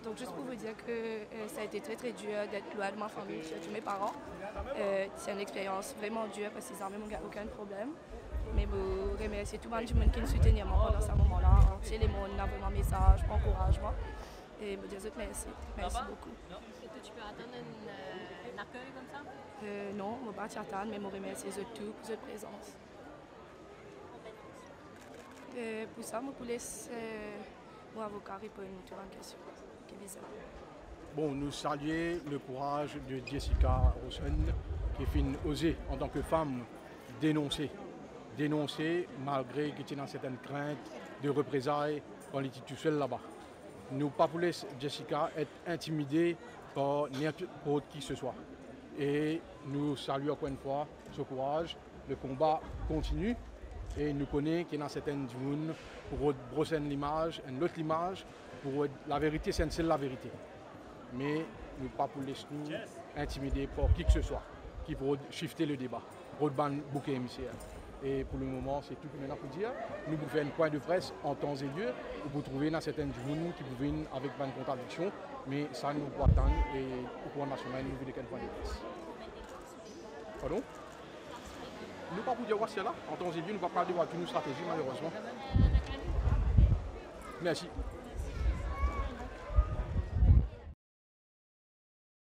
Donc juste pour vous dire que ça a été très très dur d'être loin de ma famille, surtout mes parents. C'est une expérience vraiment dure parce qu'ils n'avaient aucun problème. Mais je remercie tout le monde qui nous soutenait pendant ce moment-là. C'est les gens qui ont un message, encouragement. Et je dis merci. Merci beaucoup. Est-ce que tu peux attendre un accueil comme ça? Non, je ne vais pas t'attendre, mais je remercie tout pour votre présence. Pour ça, je vous laisse mon avocat répondre à la question. Bon, nous saluons le courage de Jessica Rosen qui fait oser en tant que femme dénoncer malgré qu'il y ait certaines craintes de représailles dans l'institution là-bas. Nous ne pas pour laisser Jessica être intimidée par n'importe qui que ce soit. Et nous saluons encore une fois ce courage. Le combat continue et nous connaissons qu'il y a certaines zones pour brosser l'image, une autre image, pour la vérité, c'est la vérité. Mais nous ne pas pour laisser nous intimider par qui que ce soit qui pourrait shifter le débat, pour bouquet MCR. Et pour le moment, c'est tout maintenant pour dire. Nous pouvons faire un point de presse en temps et lieu où vous trouvez dans certaines zones qui vous viennent avec une contradiction, mais ça nous doit attendre et au courant national, nous voulons qu'un point de presse. Pardon? Nous ne pouvons pas vous dire quoi c'est là, en temps et lieu, nous ne pouvons pas parler de une stratégie malheureusement. Merci.